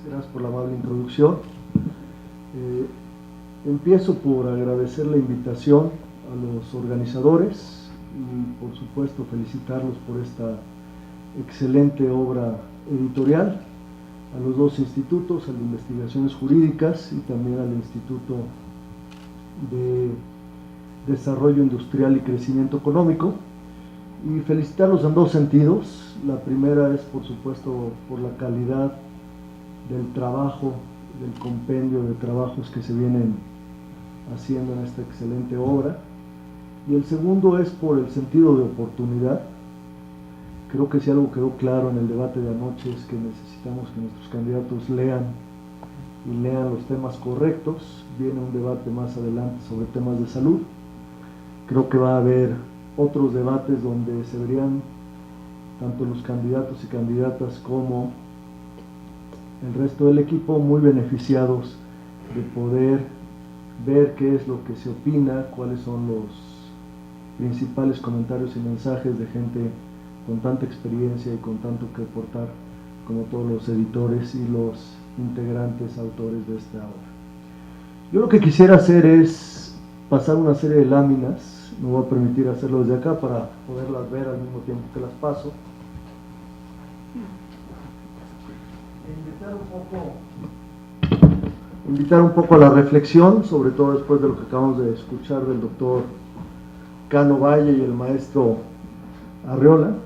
gracias por la amable introducción. Empiezo por agradecer la invitación a los organizadores y por supuesto felicitarlos por esta excelente obra editorial, a los dos institutos, al de Investigaciones Jurídicas y también al Instituto de Desarrollo Industrial y Crecimiento Económico, y felicitarlos en dos sentidos. La primera es por supuesto por la calidad del trabajo, del compendio de trabajos que se vienen haciendo en esta excelente obra, y el segundo es por el sentido de oportunidad. Creo que si algo quedó claro en el debate de anoche es que necesitamos que nuestros candidatos lean los temas correctos. Viene un debate más adelante sobre temas de salud. Creo que va a haber otros debates donde se verían tanto los candidatos y candidatas como el resto del equipo muy beneficiados de poder ver qué es lo que se opina, cuáles son los principales comentarios y mensajes de gente con tanta experiencia y con tanto que aportar como todos los editores y los integrantes, autores de esta obra. Yo lo que quisiera hacer es pasar una serie de láminas. Me voy a permitir hacerlo desde acá para poderlas ver al mismo tiempo que las paso. Invitar un poco a la reflexión, sobre todo después de lo que acabamos de escuchar del doctor Cano Valle y el maestro Arreola.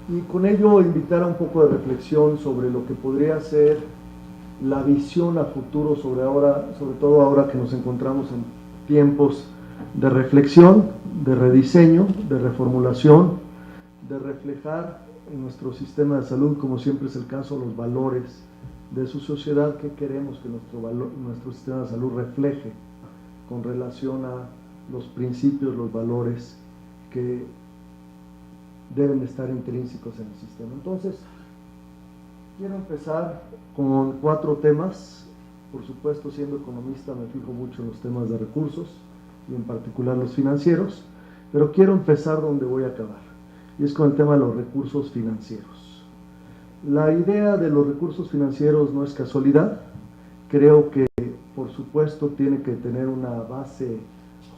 Y con ello invitar a un poco de reflexión sobre lo que podría ser la visión a futuro sobre todo ahora que nos encontramos en tiempos de reflexión, de rediseño, de reformulación, de reflejar en nuestro sistema de salud, como siempre es el caso, los valores de su sociedad que queremos que nuestro sistema de salud refleje con relación a los principios, los valores que deben de estar intrínsecos en el sistema. Entonces, quiero empezar con 4 temas. Por supuesto, siendo economista me fijo mucho en los temas de recursos y en particular los financieros, pero quiero empezar donde voy a acabar, y es con el tema de los recursos financieros. La idea de los recursos financieros no es casualidad. Creo que por supuesto tiene que tener una base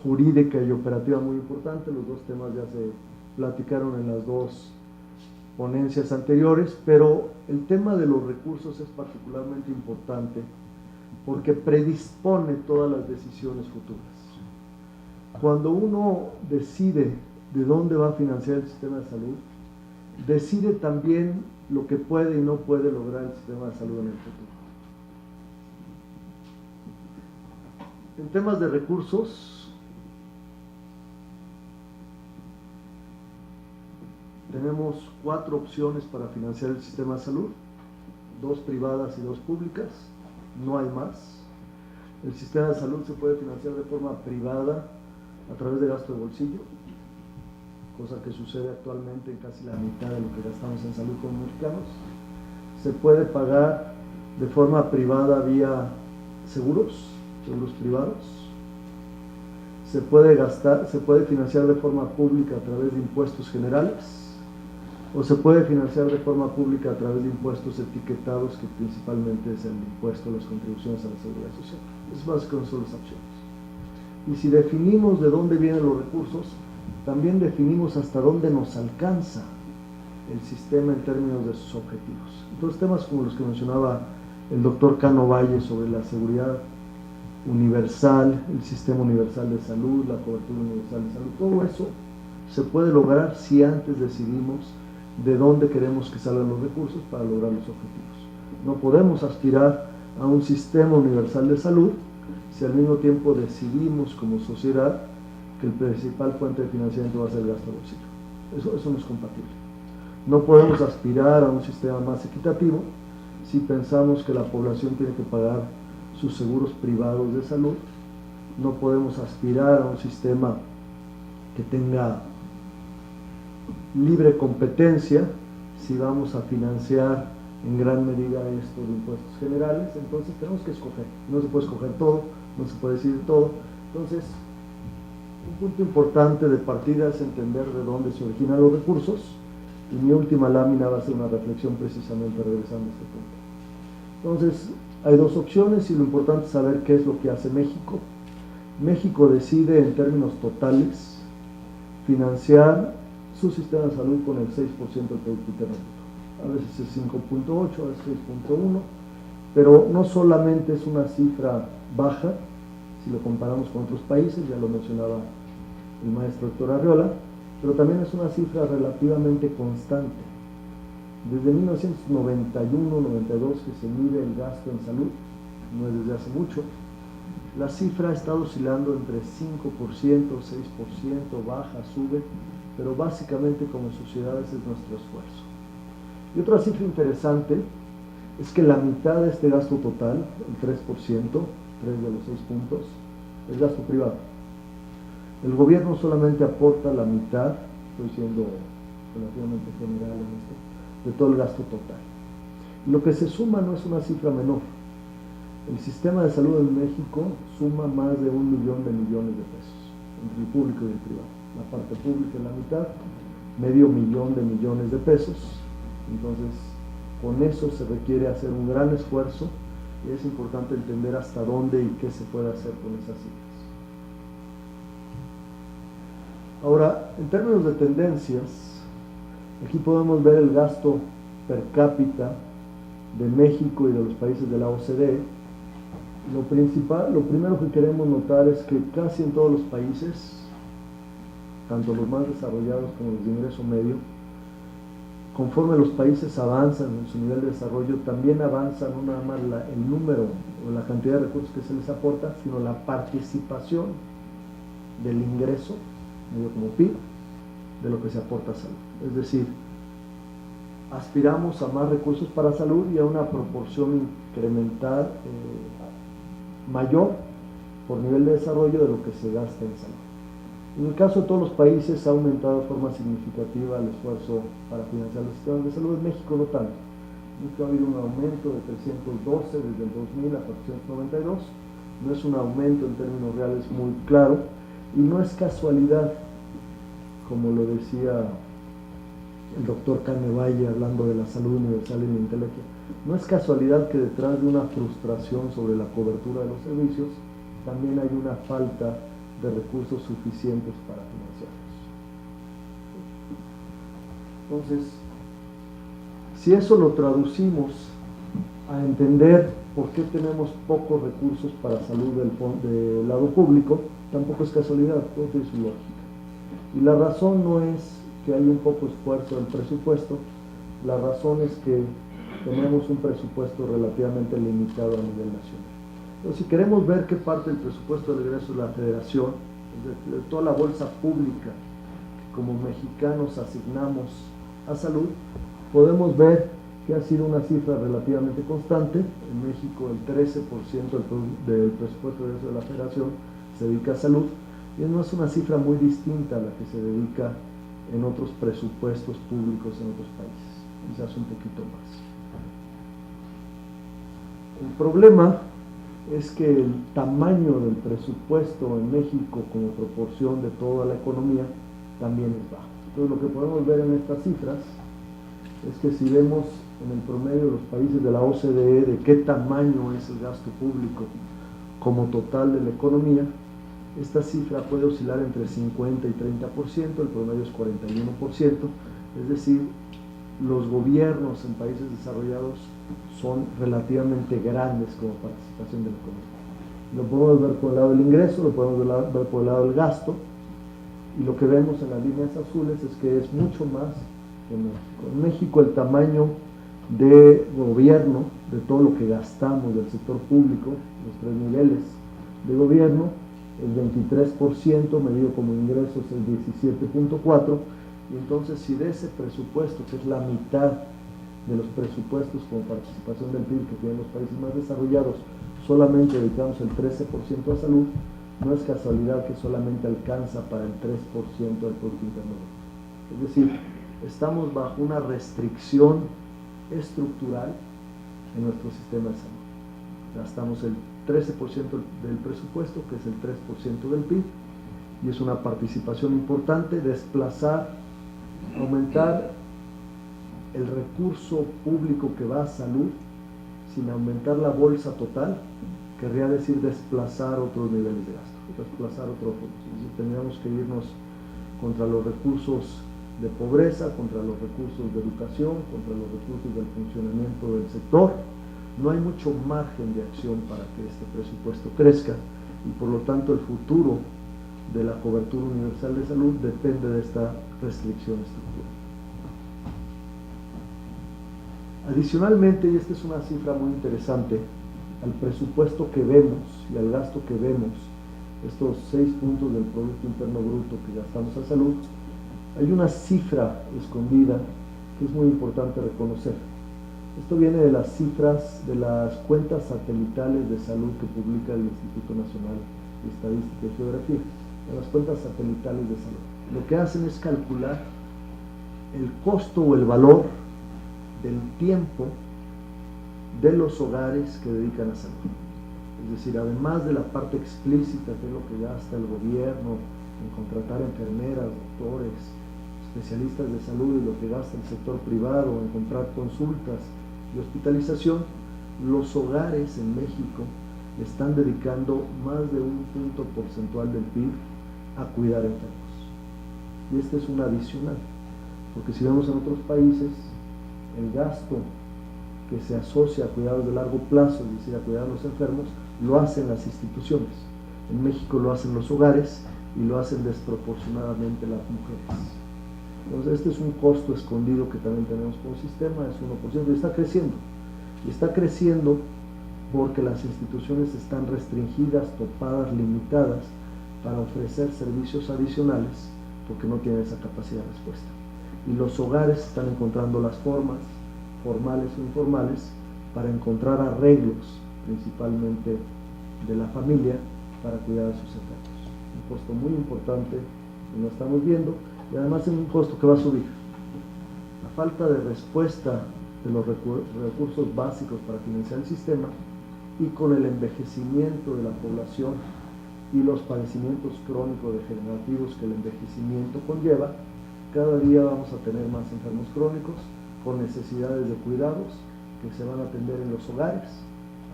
jurídica y operativa muy importante. Los dos temas ya se platicaron en las dos ponencias anteriores, pero el tema de los recursos es particularmente importante porque predispone todas las decisiones futuras. Cuando uno decide de dónde va a financiar el sistema de salud, decide también lo que puede y no puede lograr el sistema de salud en el futuro. En temas de recursos, tenemos 4 opciones para financiar el sistema de salud, 2 privadas y 2 públicas, no hay más. El sistema de salud se puede financiar de forma privada a través de gasto de bolsillo, cosa que sucede actualmente en casi la mitad de lo que gastamos en salud como mexicanos. Se puede pagar de forma privada vía seguros privados. Se puede financiar de forma pública a través de impuestos generales, o se puede financiar de forma pública a través de impuestos etiquetados, que principalmente es el impuesto a las contribuciones a la seguridad social. Es básicamente son las opciones. Y si definimos de dónde vienen los recursos, también definimos hasta dónde nos alcanza el sistema en términos de sus objetivos. Entonces, temas como los que mencionaba el doctor Cano Valle sobre la seguridad universal, el sistema universal de salud, la cobertura universal de salud, todo eso se puede lograr si antes decidimos de dónde queremos que salgan los recursos para lograr los objetivos. No podemos aspirar a un sistema universal de salud si al mismo tiempo decidimos como sociedad que el principal fuente de financiamiento va a ser el gasto de bolsillo. Eso no es compatible. No podemos aspirar a un sistema más equitativo si pensamos que la población tiene que pagar sus seguros privados de salud. No podemos aspirar a un sistema que tenga libre competencia si vamos a financiar en gran medida esto de impuestos generales. Entonces tenemos que escoger, no se puede escoger todo, no se puede decidir todo. Entonces Un punto importante de partida es entender de dónde se originan los recursos, y mi última lámina va a ser una reflexión precisamente regresando a este punto. Entonces, hay dos opciones y lo importante es saber qué es lo que hace México. México decide en términos totales financiar su sistema de salud con el 6% del Producto Interno Bruto. A veces es 5.8, a veces 6.1, pero no solamente es una cifra baja, si lo comparamos con otros países, ya lo mencionaba el maestro Héctor Arriola, pero también es una cifra relativamente constante. Desde 1991-92 que se mide el gasto en salud, no es desde hace mucho, la cifra ha estado oscilando entre 5%, 6%, baja, sube, pero básicamente como sociedades es nuestro esfuerzo. Y otra cifra interesante es que la mitad de este gasto total, el 3%, 3 de los 6 puntos, es gasto privado. El gobierno solamente aporta la mitad, estoy siendo relativamente general en esto, de todo el gasto total. Lo que se suma no es una cifra menor. El sistema de salud en México suma más de 1 millón de millones de pesos, entre el público y el privado. La parte pública es la mitad, medio millón de millones de pesos. Entonces, con eso se requiere hacer un gran esfuerzo y es importante entender hasta dónde y qué se puede hacer con esas cifras. Ahora, en términos de tendencias, aquí podemos ver el gasto per cápita de México y de los países de la OCDE. Lo primero que queremos notar es que casi en todos los países, tanto los más desarrollados como los de ingreso medio, conforme los países avanzan en su nivel de desarrollo, también avanza no nada más el número o la cantidad de recursos que se les aporta, sino la participación del ingreso, medio como PIB, de lo que se aporta a salud. Es decir, aspiramos a más recursos para salud y a una proporción incremental mayor por nivel de desarrollo de lo que se gasta en salud. En el caso de todos los países ha aumentado de forma significativa el esfuerzo para financiar los sistemas de salud. En México no tanto. En México ha habido un aumento de 312 desde el 2000 a 492. No es un aumento en términos reales muy claro y no es casualidad, como lo decía el doctor Carne Valle hablando de la salud universal y la intelecto. No es casualidad que detrás de una frustración sobre la cobertura de los servicios también hay una falta de recursos suficientes para financiarlos. Entonces, si eso lo traducimos a entender por qué tenemos pocos recursos para salud del lado público, tampoco es casualidad, todo tiene su lógica. Y la razón no es que hay un poco esfuerzo del presupuesto, la razón es que tenemos un presupuesto relativamente limitado a nivel nacional. Entonces, si queremos ver qué parte del presupuesto del egreso de la Federación, de toda la bolsa pública que como mexicanos asignamos a salud, podemos ver que ha sido una cifra relativamente constante. En México el 13% del presupuesto del egreso de la Federación se dedica a salud, y no es una cifra muy distinta a la que se dedica en otros presupuestos públicos en otros países, quizás un poquito más. El problema es que el tamaño del presupuesto en México como proporción de toda la economía también es bajo. Entonces, lo que podemos ver en estas cifras es que si vemos en el promedio de los países de la OCDE de qué tamaño es el gasto público como total de la economía, esta cifra puede oscilar entre 50 y 30%, el promedio es 41%, es decir, los gobiernos en países desarrollados son relativamente grandes como participación de la economía. Lo podemos ver por el lado del ingreso, lo podemos ver por el lado del gasto, y lo que vemos en las líneas azules es que es mucho más que en México. En México el tamaño de gobierno, de todo lo que gastamos del sector público, los tres niveles de gobierno, el 23%, medido como ingresos el 17.4%, y entonces si de ese presupuesto, que es la mitad de los presupuestos como participación del PIB que tienen los países más desarrollados, solamente dedicamos el 13% a salud, no es casualidad que solamente alcanza para el 3% del Producto Interno Bruto. Es decir, estamos bajo una restricción estructural en nuestro sistema de salud. Gastamos el 13% del presupuesto, que es el 3% del PIB, y es una participación importante, aumentar el recurso público que va a salud sin aumentar la bolsa total, querría decir desplazar otros niveles de gasto, desplazar otros fondos. Tendríamos que irnos contra los recursos de pobreza, contra los recursos de educación, contra los recursos del funcionamiento del sector. No hay mucho margen de acción para que este presupuesto crezca y por lo tanto el futuro de la cobertura universal de salud depende de esta restricción estructural. Adicionalmente, y esta es una cifra muy interesante, al presupuesto que vemos y al gasto que vemos, estos 6 puntos del Producto Interno Bruto que gastamos a salud, hay una cifra escondida que es muy importante reconocer. Esto viene de las cifras de las cuentas satelitales de salud que publica el Instituto Nacional de Estadística y Geografía, de las cuentas satelitales de salud. Lo que hacen es calcular el costo o el valor del tiempo de los hogares que dedican a salud. Es decir, además de la parte explícita, que es lo que gasta el gobierno en contratar enfermeras, doctores, especialistas de salud, y lo que gasta el sector privado en comprar consultas y hospitalización, los hogares en México están dedicando más de un punto porcentual del PIB a cuidar enfermos. Y este es un adicional, porque si vemos en otros países, el gasto que se asocia a cuidados de largo plazo, es decir, a cuidar a los enfermos, lo hacen las instituciones. En México lo hacen los hogares y lo hacen desproporcionadamente las mujeres. Entonces, este es un costo escondido que también tenemos como sistema, es 1%, y está creciendo. Y está creciendo porque las instituciones están restringidas, topadas, limitadas para ofrecer servicios adicionales porque no tienen esa capacidad de respuesta. Y los hogares están encontrando las formas, formales o informales, para encontrar arreglos, principalmente de la familia, para cuidar a sus enfermos. Un costo muy importante que no estamos viendo, y además es un costo que va a subir. La falta de respuesta de los recursos básicos para financiar el sistema, y con el envejecimiento de la población y los padecimientos crónicos degenerativos que el envejecimiento conlleva, cada día vamos a tener más enfermos crónicos con necesidades de cuidados que se van a atender en los hogares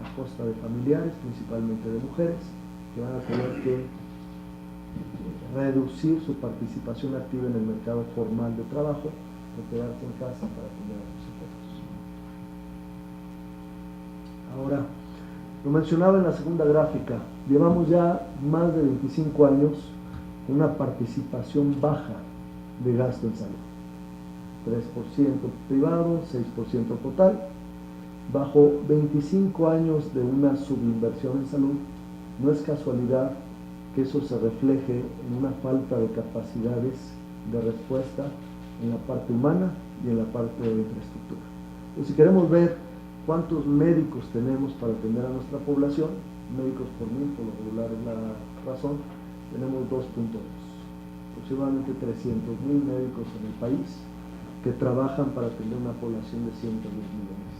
a costa de familiares, principalmente de mujeres, que van a tener que reducir su participación activa en el mercado formal de trabajo o quedarse en casa para atender a sus enfermos. Ahora, lo mencionaba en la segunda gráfica, llevamos ya más de 25 años con una participación baja de gasto en salud. 3% privado, 6% total. Bajo 25 años de una subinversión en salud, no es casualidad que eso se refleje en una falta de capacidades de respuesta en la parte humana y en la parte de infraestructura. Entonces, si queremos ver cuántos médicos tenemos para atender a nuestra población, médicos por mil, por lo regular es la razón, tenemos 2.2, aproximadamente 300.000 médicos en el país que trabajan para atender una población de 110 millones.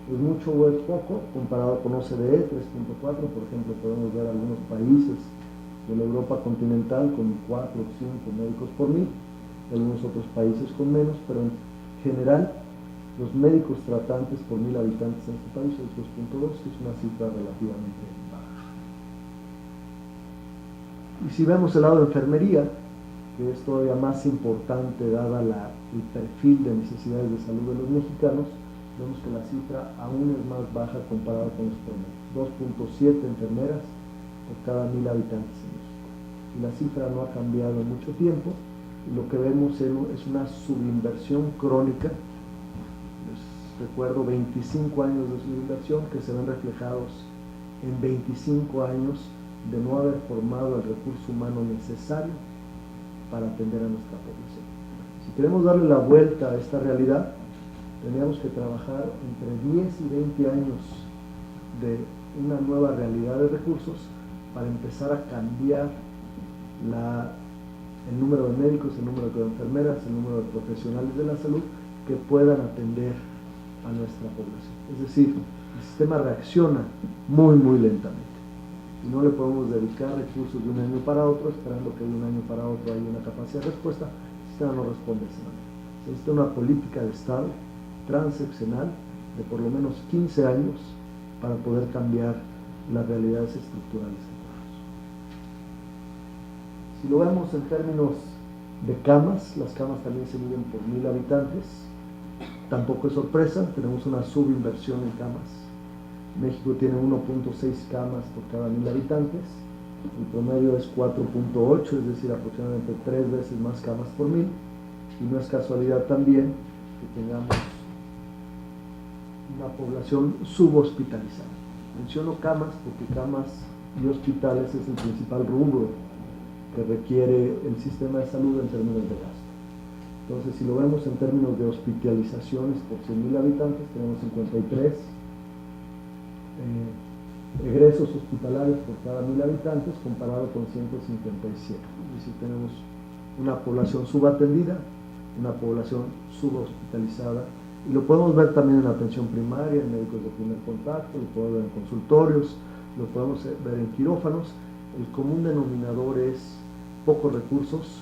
¿Es mucho o es poco? Comparado con OCDE, 3.4, por ejemplo, podemos ver algunos países de la Europa continental con 4 o 5 médicos por mil, algunos otros países con menos, pero en general los médicos tratantes por 1000 habitantes en este país es 2.2, que es una cifra relativamente baja. Y si vemos el lado de enfermería, que es todavía más importante dada el perfil de necesidades de salud de los mexicanos, vemos que la cifra aún es más baja comparada con los promedios, 2.7 enfermeras por cada 1000 habitantes en México. Y la cifra no ha cambiado en mucho tiempo, y lo que vemos es una subinversión crónica. Recuerdo 25 años de subinversión que se ven reflejados en 25 años de no haber formado el recurso humano necesario para atender a nuestra población. Si queremos darle la vuelta a esta realidad, tendríamos que trabajar entre 10 y 20 años de una nueva realidad de recursos para empezar a cambiar el número de médicos, el número de enfermeras, el número de profesionales de la salud que puedan atender a nuestra población. Es decir, el sistema reacciona muy lentamente. y no le podemos dedicar recursos de un año para otro esperando que de un año para otro haya una capacidad de respuesta. El sistema no responde de esa manera. Se necesita una política de Estado transeccional de por lo menos 15 años para poder cambiar las realidades estructurales. Si lo vemos en términos de camas, las camas también se miden por 1000 habitantes. Tampoco es sorpresa, tenemos una subinversión en camas. México tiene 1.6 camas por cada 1000 habitantes. El promedio es 4.8, es decir, aproximadamente 3 veces más camas por 1000. Y no es casualidad también que tengamos una población subhospitalizada. Menciono camas porque camas y hospitales es el principal rubro que requiere el sistema de salud en términos de gasto. Entonces, si lo vemos en términos de hospitalizaciones por 100.000 habitantes, tenemos 53 egresos hospitalarios por cada 1000 habitantes comparado con 157. Es decir, tenemos una población subatendida, una población subhospitalizada, y lo podemos ver también en la atención primaria, en médicos de primer contacto, lo podemos ver en consultorios, lo podemos ver en quirófanos. El común denominador es pocos recursos,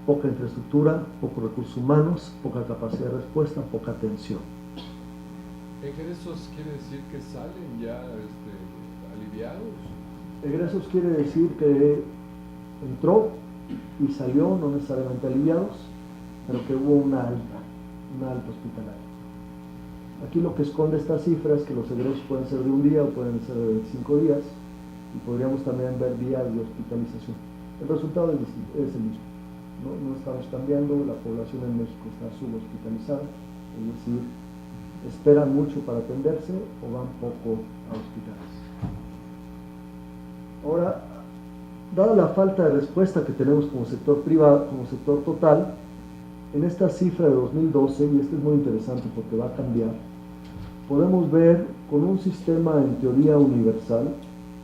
poca infraestructura, pocos recursos humanos, poca capacidad de respuesta, poca atención. ¿Egresos quiere decir que salen ya aliviados? Egresos quiere decir que entró y salió, no necesariamente aliviados, pero que hubo una alta hospitalaria. Aquí lo que esconde esta cifra es que los egresos pueden ser de un día o pueden ser de 25 días, y podríamos también ver días de hospitalización. El resultado es el mismo. No estamos cambiando, la población en México está subhospitalizada, es decir, esperan mucho para atenderse o van poco a hospitales. Ahora, dada la falta de respuesta que tenemos como sector privado, como sector total, en esta cifra de 2012, y esto es muy interesante porque va a cambiar, podemos ver con un sistema en teoría universal.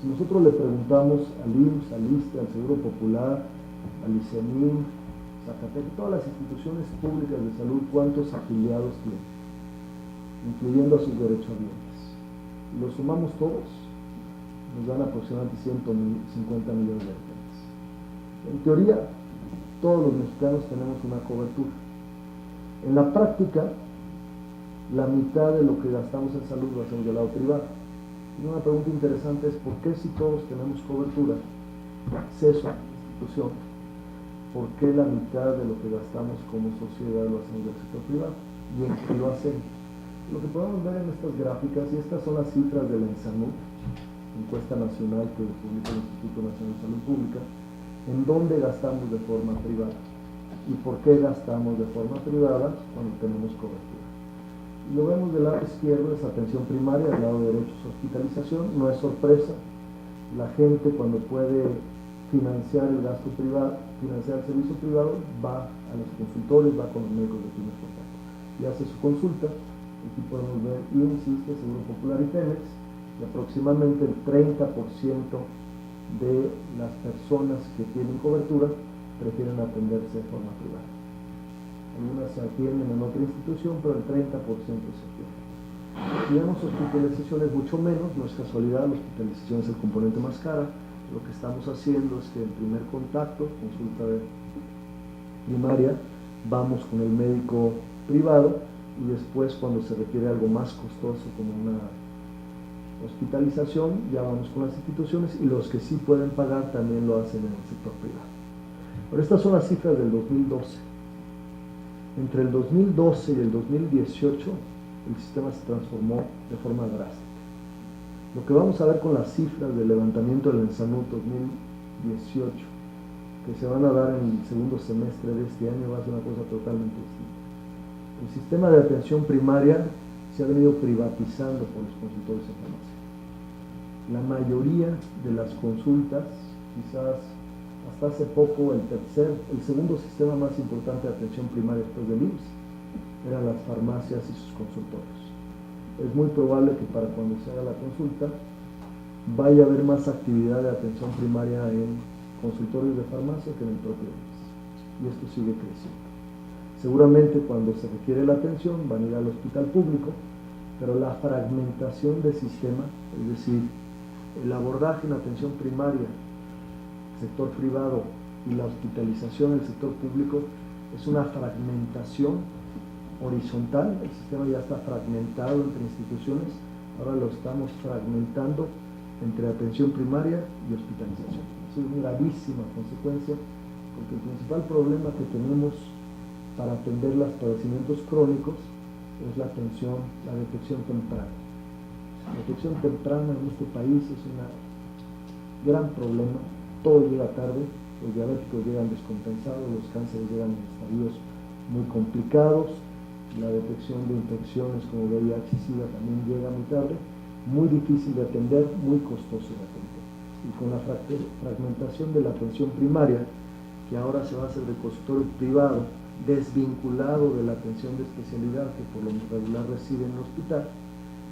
Si nosotros le preguntamos al IMSS, al ISSSTE, al Seguro Popular, al ICEMIN, Zacatecas, todas las instituciones públicas de salud, cuántos afiliados tienen, incluyendo a sus derechohabientes, y los sumamos todos, nos dan aproximadamente 150 millones de habitantes. En teoría, todos los mexicanos tenemos una cobertura. En la práctica, la mitad de lo que gastamos en salud lo hacemos del lado privado. Y una pregunta interesante es: ¿por qué, si todos tenemos cobertura, acceso a la institución, por qué la mitad de lo que gastamos como sociedad lo hacemos del sector privado? Y en qué lo hacemos. Lo que podemos ver en estas gráficas, y estas son las cifras de la ENSANUD, encuesta nacional que publica el Instituto Nacional de Salud Pública, en dónde gastamos de forma privada y por qué gastamos de forma privada cuando tenemos cobertura. Y lo vemos del lado izquierdo, es atención primaria, del lado derecho es hospitalización. No es sorpresa, la gente cuando puede financiar el gasto privado, financiar el servicio privado, va a los consultorios, va con los médicos de primer contacto y hace su consulta. Aquí podemos ver IMSS, ISSSTE, Seguro Popular y Pemex, y aproximadamente el 30% de las personas que tienen cobertura prefieren atenderse de forma privada. Algunas se atienden en otra institución, pero el 30% se atiende. Si vemos hospitalizaciones mucho menos, no es casualidad, la hospitalización es el componente más cara. Lo que estamos haciendo es que en primer contacto, consulta de primaria, vamos con el médico privado, y después, cuando se requiere algo más costoso como una hospitalización, ya vamos con las instituciones, y los que sí pueden pagar también lo hacen en el sector privado. Pero estas son las cifras del 2012. Entre el 2012 y el 2018 el sistema se transformó de forma drástica. Lo que vamos a ver con las cifras del levantamiento del ENSANUD 2018, que se van a dar en el segundo semestre de este año, va a ser una cosa totalmente distinta. El sistema de atención primaria se ha venido privatizando por los consultorios en farmacia. La mayoría de las consultas, quizás hasta hace poco el segundo sistema más importante de atención primaria después del IMSS, eran las farmacias y sus consultorios. Es muy probable que para cuando se haga la consulta vaya a haber más actividad de atención primaria en consultorios de farmacia que en el propio IMSS, y esto sigue creciendo. Seguramente cuando se requiere la atención van a ir al hospital público, pero la fragmentación del sistema, es decir, el abordaje en atención primaria, sector privado, y la hospitalización en el sector público es una fragmentación horizontal. El sistema ya está fragmentado entre instituciones, ahora lo estamos fragmentando entre atención primaria y hospitalización. Es una gravísima consecuencia, porque el principal problema que tenemos para atender los padecimientos crónicos es la atención, la detección temprana. La detección temprana en este país es un gran problema. Todo llega tarde, los diabéticos llegan descompensados, los cánceres llegan en estadios muy complicados, la detección de infecciones como VIH y SIDA también llega muy tarde, muy difícil de atender, muy costoso de atender. Y con la fragmentación de la atención primaria, que ahora se va a hacer de consultorio privado, desvinculado de la atención de especialidad que por lo regular recibe en el hospital,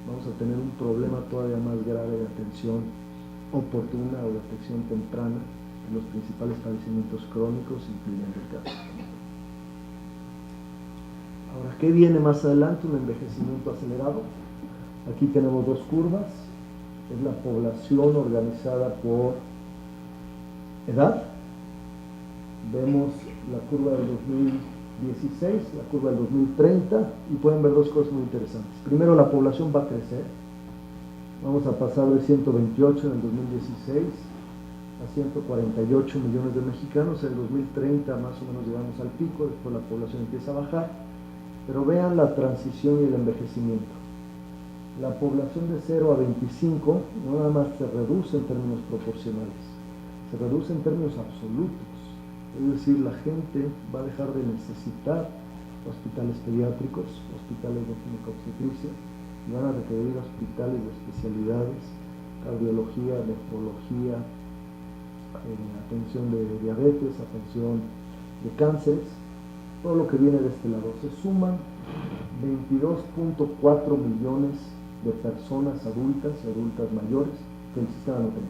vamos a tener un problema todavía más grave de atención oportuna o detección temprana de los principales padecimientos crónicos, incluyendo el cáncer. Ahora, ¿qué viene más adelante? Un envejecimiento acelerado. Aquí tenemos dos curvas. Es la población organizada por edad. Vemos la curva del 2016, la curva del 2030, y pueden ver dos cosas muy interesantes. Primero, la población va a crecer. Vamos a pasar de 128 en el 2016 a 148 millones de mexicanos. En el 2030 más o menos llegamos al pico, después la población empieza a bajar. Pero vean la transición y el envejecimiento. La población de 0 a 25 no nada más se reduce en términos proporcionales, se reduce en términos absolutos. Es decir, la gente va a dejar de necesitar hospitales pediátricos, hospitales de ginecobstetricia, y van a requerir hospitales de especialidades, cardiología, nefrología, atención de diabetes, atención de cánceres, todo lo que viene de este lado. Se suman 22.4 millones de personas adultas y adultas mayores que el sistema no tiene.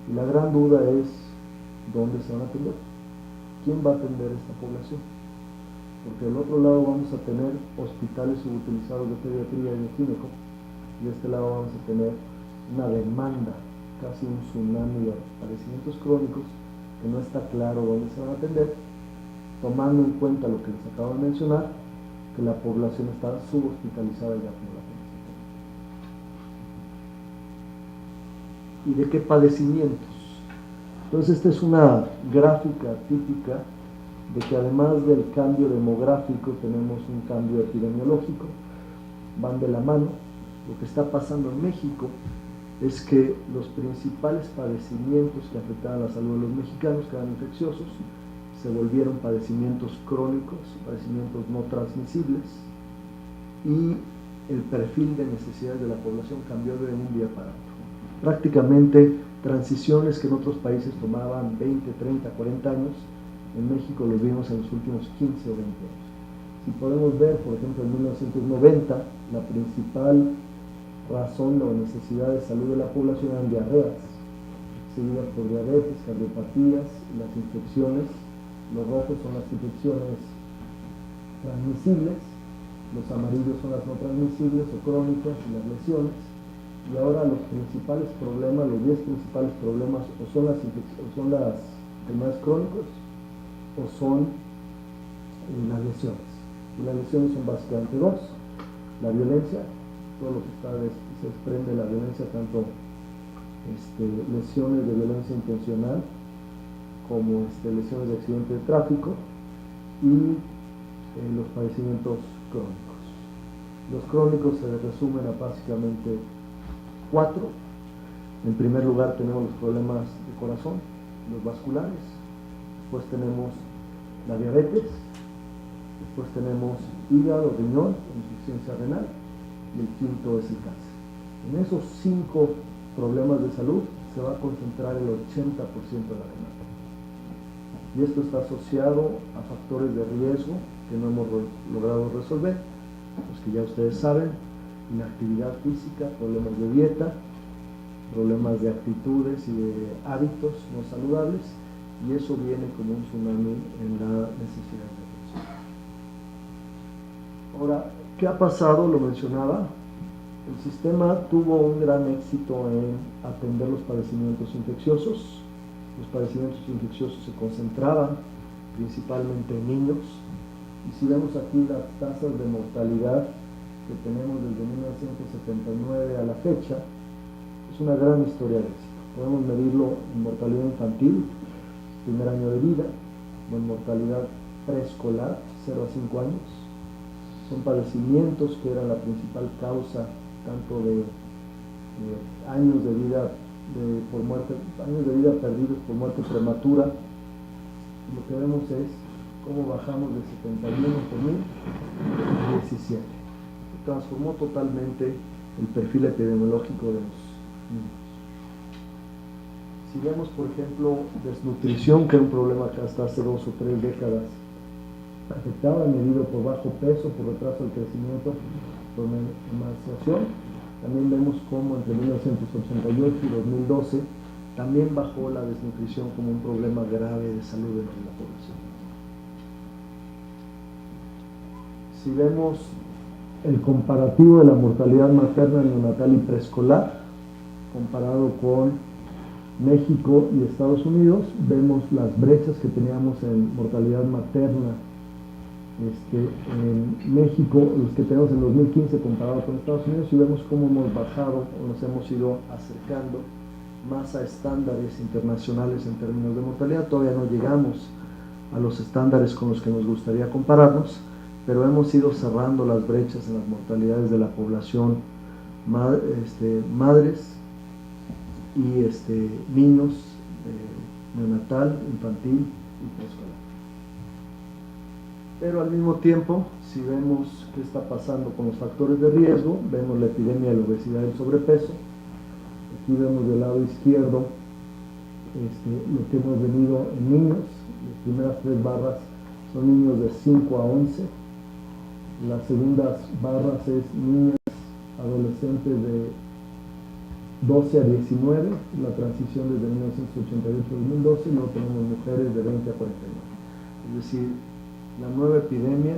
Y la gran duda es, ¿dónde se van a atender? ¿Quién va a atender esta población? Porque del otro lado vamos a tener hospitales subutilizados de pediatría y de gineco, y de este lado vamos a tener una demanda, casi un tsunami de padecimientos crónicos, que no está claro dónde se van a atender, tomando en cuenta lo que les acabo de mencionar, que la población está subhospitalizada ya como la población. ¿Y de qué padecimientos? Entonces esta es una gráfica típica de que además del cambio demográfico tenemos un cambio epidemiológico, van de la mano. Lo que está pasando en México es que los principales padecimientos que afectaban la salud de los mexicanos, que eran infecciosos, se volvieron padecimientos crónicos, padecimientos no transmisibles, y el perfil de necesidades de la población cambió de un día para otro. Prácticamente transiciones que en otros países tomaban 20, 30, 40 años, en México los vimos en los últimos 15 o 20 años. Si podemos ver, por ejemplo, en 1990, la principal razón o necesidad de salud de la población eran diarreas, seguidas por diabetes, cardiopatías y las infecciones. Los rojos son las infecciones transmisibles, los amarillos son las no transmisibles o crónicas y las lesiones. Y ahora los principales problemas, los 10 principales problemas, o son las enfermedades crónicas o son las lesiones. Y las lesiones son básicamente dos: la violencia, todo lo que se desprende de la violencia, tanto lesiones de violencia intencional como lesiones de accidente de tráfico, y los padecimientos crónicos. Los crónicos se resumen a básicamente 4. En primer lugar tenemos los problemas de corazón, los vasculares, después tenemos la diabetes, después tenemos hígado, riñón, insuficiencia renal, y el quinto es el cáncer. En esos 5 problemas de salud se va a concentrar el 80% de la demanda. Y esto está asociado a factores de riesgo que no hemos logrado resolver, los que ya ustedes saben: inactividad física, problemas de dieta, problemas de actitudes y de hábitos no saludables, y eso viene como un tsunami en la necesidad de atención. Ahora, ¿qué ha pasado? Lo mencionaba, El sistema tuvo un gran éxito en atender los padecimientos infecciosos. Los padecimientos infecciosos se concentraban principalmente en niños. Y si vemos aquí las tasas de mortalidad que tenemos desde 1979 a la fecha, es una gran historia de éxito. Podemos medirlo en mortalidad infantil, primer año de vida, o en mortalidad preescolar, 0 a 5 años. Son padecimientos que eran la principal causa tanto de años de vida por muerte, años de vida perdidos por muerte prematura. Lo que vemos es cómo bajamos de 71 por 1000 a 17. Se transformó totalmente el perfil epidemiológico de los niños. Si vemos, por ejemplo, desnutrición, que era un problema que hasta hace 2 o 3 décadas afectaba, medido por bajo peso, por retraso del crecimiento, por emancipación, también vemos cómo entre 1988 y 2012 también bajó la desnutrición como un problema grave de salud en la población. Si vemos el comparativo de la mortalidad materna, neonatal y preescolar, comparado con México y Estados Unidos, vemos las brechas que teníamos en mortalidad materna en México, los que tenemos en 2015 comparado con Estados Unidos, y vemos cómo hemos bajado o nos hemos ido acercando más a estándares internacionales en términos de mortalidad. Todavía no llegamos a los estándares con los que nos gustaría compararnos, pero hemos ido cerrando las brechas en las mortalidades de la población, madres y niños, neonatal, infantil y preescolar. Pero al mismo tiempo, si vemos qué está pasando con los factores de riesgo, vemos la epidemia de la obesidad y el sobrepeso. Aquí vemos del lado izquierdo lo que hemos venido en niños. Las primeras 3 barras son niños de 5 a 11. Las segundas barras es niños adolescentes de 12 a 19, la transición desde 1988 a 2012, y luego tenemos mujeres de 20 a 49. Es decir, la nueva epidemia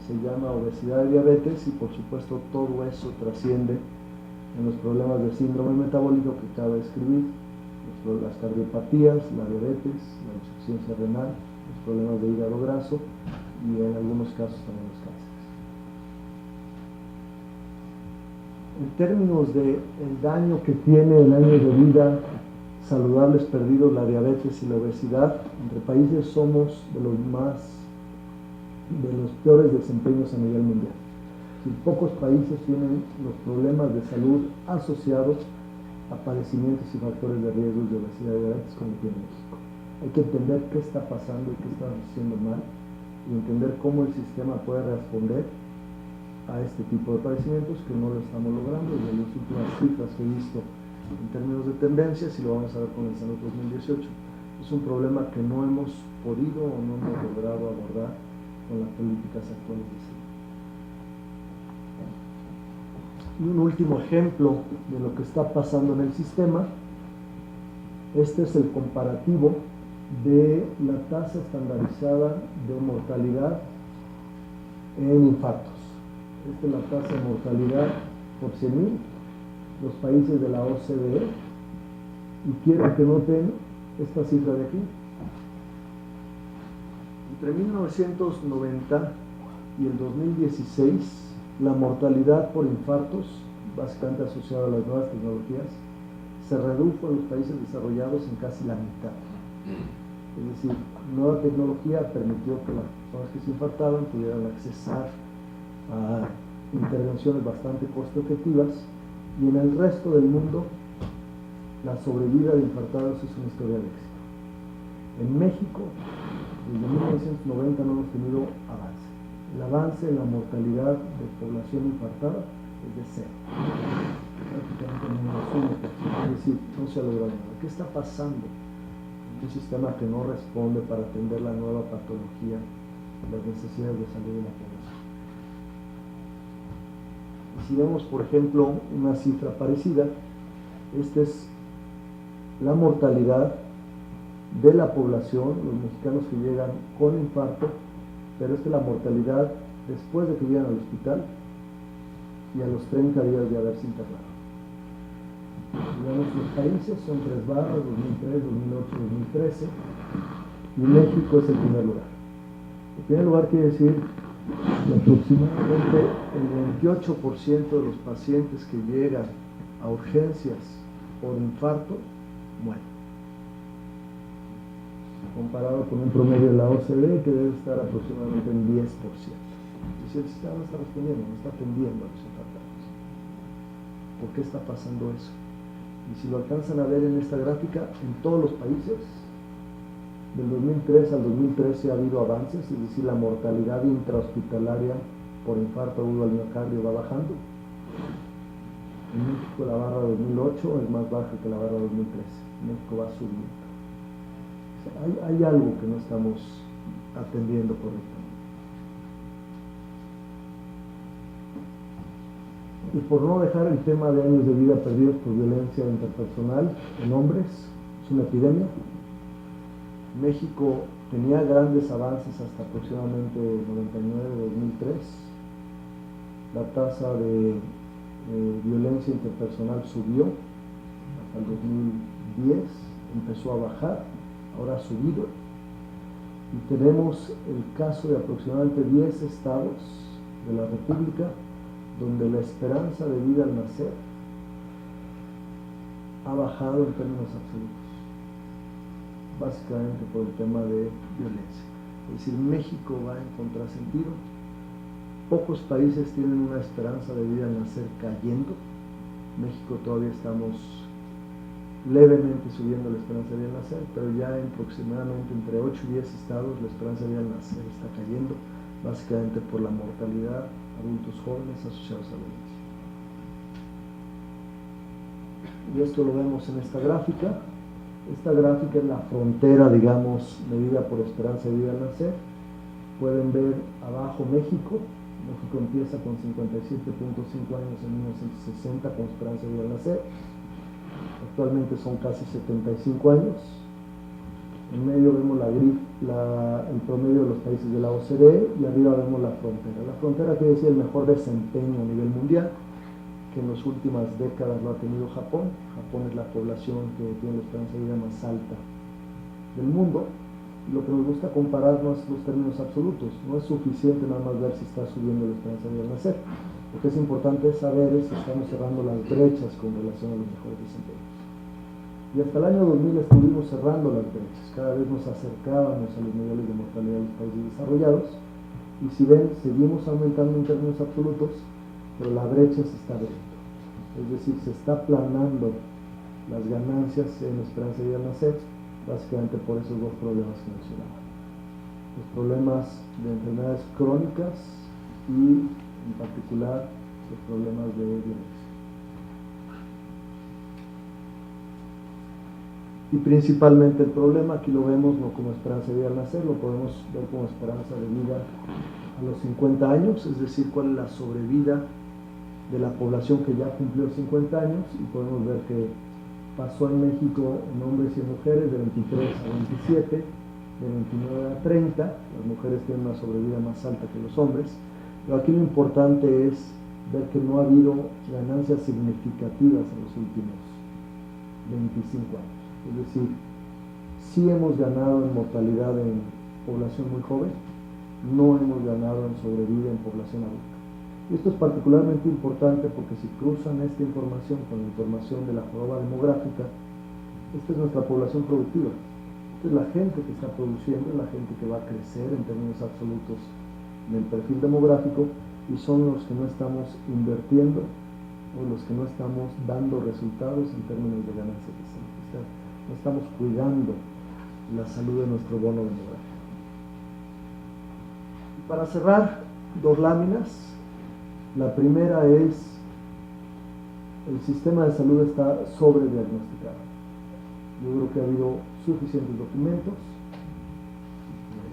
se llama obesidad y diabetes, y por supuesto todo eso trasciende en los problemas de síndrome metabólico que cabe describir, las cardiopatías, la diabetes, la insuficiencia renal, los problemas de hígado graso y en algunos casos también los cánceres. En términos del daño que tiene el año de vida saludables perdidos, la diabetes y la obesidad, entre países somos de los peores desempeños a nivel mundial. Si pocos países tienen los problemas de salud asociados a padecimientos y factores de riesgo de obesidad y diabetes como tiene México. Hay que entender qué está pasando y qué estamos haciendo mal, y entender cómo el sistema puede responder a este tipo de padecimientos, que no lo estamos logrando. Desde las últimas cifras que he visto en términos de tendencias, y lo vamos a ver con el Salud 2018, es un problema que no hemos podido o no hemos logrado abordar con las políticas actuales de salud. Y un último ejemplo de lo que está pasando en el sistema, este es el comparativo de la tasa estandarizada de mortalidad en infartos. Esta es la tasa de mortalidad por 100.000, los países de la OCDE, y quiero que noten esta cifra de aquí. Entre 1990 y el 2016, la mortalidad por infartos, básicamente asociada a las nuevas tecnologías, se redujo en los países desarrollados en casi la mitad. Es decir, nueva tecnología permitió que las personas que se infartaban pudieran accesar a intervenciones bastante costo efectivas, y en el resto del mundo la sobrevida de infartados es una historia de éxito. En México, desde 1990 no hemos tenido avance. El avance en la mortalidad de población infartada es de 0. Prácticamente menos 1%, es decir, no se ha logrado nada. ¿Qué está pasando? Un sistema que no responde para atender la nueva patología, las necesidades de salud de la población. Y si vemos, por ejemplo, una cifra parecida, esta es la mortalidad de la población, los mexicanos que llegan con infarto, pero esta es la mortalidad después de que llegan al hospital, y a los 30 días de haberse internado. Digamos, los países son 3 barras, 2003, 2008, 2013, y México es el primer lugar. El primer lugar quiere decir que aproximadamente el 28% de los pacientes que llegan a urgencias por infarto mueren, comparado con un promedio de la OCDE que debe estar aproximadamente en 10%. Es decir, el sistema no está respondiendo, no está atendiendo a los infartados. ¿Por qué está pasando eso? Y si lo alcanzan a ver en esta gráfica, en todos los países, del 2003 al 2013 ha habido avances, es decir, la mortalidad intrahospitalaria por infarto agudo al miocardio va bajando. En México la barra 2008 es más baja que la barra 2013. En México va subiendo. O sea, hay algo que no estamos atendiendo correctamente. Y por no dejar el tema de años de vida perdidos por violencia interpersonal en hombres, es una epidemia. México tenía grandes avances hasta aproximadamente 99-2003. La tasa de violencia interpersonal subió hasta el 2010, empezó a bajar, ahora ha subido. Y tenemos el caso de aproximadamente 10 estados de la República donde la esperanza de vida al nacer ha bajado en términos absolutos, básicamente por el tema de violencia. Es decir, México va en contrasentido. Pocos países tienen una esperanza de vida al nacer cayendo. México todavía estamos levemente subiendo la esperanza de vida al nacer, pero ya en aproximadamente entre 8 y 10 estados la esperanza de vida al nacer está cayendo, básicamente por la mortalidad, adultos jóvenes asociados a la violencia. Y esto lo vemos en esta gráfica. Esta gráfica es la frontera, digamos, medida por esperanza de vida al nacer. Pueden ver abajo México. México empieza con 57.5 años en 1960 con esperanza de vida al nacer. Actualmente son casi 75 años. En medio vemos el promedio de los países de la OCDE y arriba vemos la frontera. La frontera quiere decir el mejor desempeño a nivel mundial, que en las últimas décadas lo ha tenido Japón. Japón es la población que tiene la esperanza de vida más alta del mundo. Y lo que nos gusta comparar no es los términos absolutos, no es suficiente nada más ver si está subiendo la esperanza de vida al nacer. Lo que es importante saber es si estamos cerrando las brechas con relación a los mejores desempeños. Y hasta el año 2000 estuvimos cerrando las brechas, cada vez nos acercábamos a los niveles de mortalidad de los países desarrollados, y si ven, seguimos aumentando en términos absolutos, pero la brecha se está abriendo. Es decir, se está aplanando las ganancias en esperanza de vida al nacer, básicamente por esos dos problemas que mencionaba. Los problemas de enfermedades crónicas y, en particular, los problemas de violencia. Y principalmente el problema, aquí lo vemos no como esperanza de vida al nacer, lo podemos ver como esperanza de vida a los 50 años, es decir, cuál es la sobrevida de la población que ya cumplió 50 años, y podemos ver que pasó en México en hombres y en mujeres de 23 a 27, de 29 a 30, las mujeres tienen una sobrevida más alta que los hombres, pero aquí lo importante es ver que no ha habido ganancias significativas en los últimos 25 años. Es decir, sí hemos ganado en mortalidad en población muy joven, no hemos ganado en sobrevida en población adulta. Y esto es particularmente importante porque si cruzan esta información con la información de la joroba demográfica, esta es nuestra población productiva. Esta es la gente que está produciendo, la gente que va a crecer en términos absolutos en el perfil demográfico, y son los que no estamos invirtiendo o los que no estamos dando resultados en términos de ganancias de salud. No estamos cuidando la salud de nuestro bono demográfico. Y para cerrar, dos láminas. La primera es: el sistema de salud está sobrediagnosticado. Yo creo que ha habido suficientes documentos.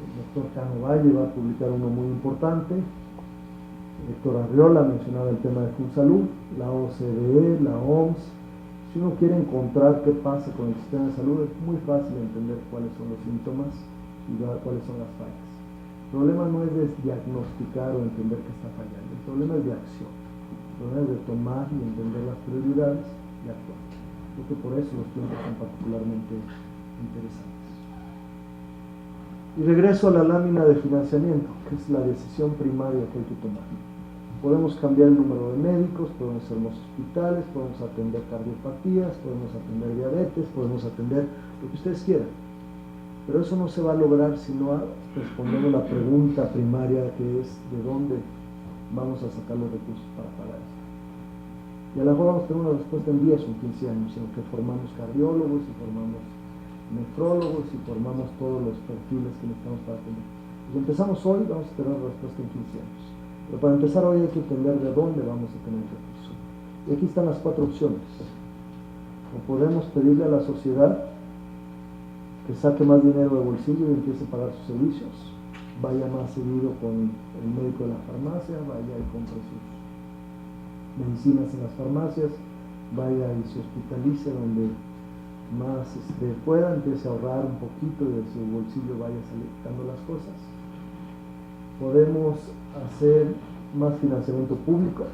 El doctor Cano Valle va a publicar uno muy importante. El doctor Arriola mencionaba el tema de FunSalud, la OCDE, la OMS. Si uno quiere encontrar qué pasa con el sistema de salud, es muy fácil entender cuáles son los síntomas y cuáles son las fallas. El problema no es de diagnosticar o entender que está fallando, el problema es de acción. Pero de tomar y entender las prioridades y actuar. Creo que por eso los tiempos son particularmente interesantes. Y regreso a la lámina de financiamiento, que es la decisión primaria que hay que tomar. Podemos cambiar el número de médicos, podemos hacer más hospitales, podemos atender cardiopatías, podemos atender diabetes, podemos atender lo que ustedes quieran. Pero eso no se va a lograr si no respondemos la pregunta primaria, que es ¿de dónde vamos a sacar los recursos para pagar esto? Y a lo mejor vamos a tener una respuesta en 10 o 15 años, en que formamos cardiólogos y formamos nefrólogos y formamos todos los perfiles que necesitamos para atender. Si empezamos hoy, vamos a tener la respuesta en 15 años. Pero para empezar hoy hay que entender de dónde vamos a tener el recurso. Y aquí están las 4 opciones. O podemos pedirle a la sociedad que saque más dinero de bolsillo y empiece a pagar sus servicios, vaya más seguido con el médico de la farmacia, vaya y compre sus medicinas en las farmacias, vaya y se hospitalice donde más pueda, empiece a ahorrar un poquito y de su bolsillo vaya quitando las cosas. Podemos hacer más financiamiento público.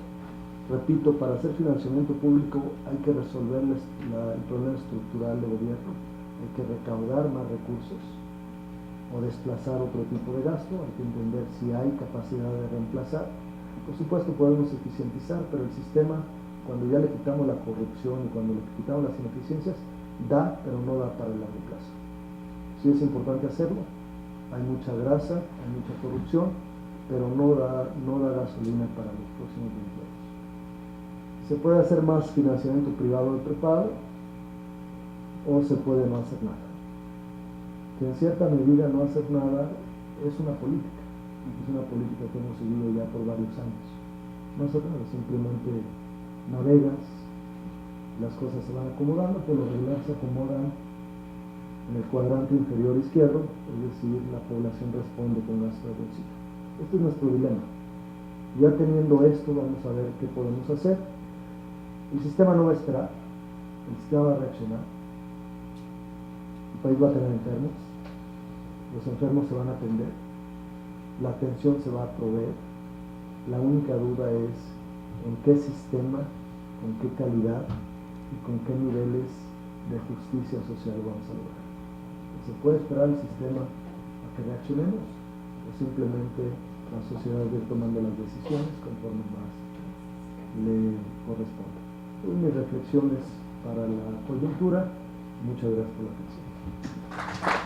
Repito, para hacer financiamiento público hay que resolver el problema estructural del gobierno, hay que recaudar más recursos o desplazar otro tipo de gasto, hay que entender si hay capacidad de reemplazar. Por supuesto podemos eficientizar, pero el sistema, cuando ya le quitamos la corrupción y cuando le quitamos las ineficiencias, da, pero no da para el largo plazo. Sí es importante hacerlo, hay mucha grasa, hay mucha corrupción, pero no da gasolina para los próximos 20 años. Se puede hacer más financiamiento privado de prepago o se puede no hacer nada. Que en cierta medida no hacer nada es una política que hemos seguido ya por varios años. No hacer nada, simplemente navegas, las cosas se van acomodando, por lo regular se acomodan en el cuadrante inferior izquierdo, es decir, la población responde con gasto de bolsillo. Este es nuestro dilema. Ya teniendo esto, vamos a ver qué podemos hacer. El sistema no va a esperar, el sistema va a reaccionar. El país va a tener enfermos, los enfermos se van a atender, la atención se va a proveer. La única duda es en qué sistema, con qué calidad y con qué niveles de justicia social vamos a lograr. ¿Se puede esperar el sistema a que reaccionemos o simplemente la sociedad va a ir tomando las decisiones conforme más le corresponde? Mis reflexiones para la coyuntura. Muchas gracias por la atención.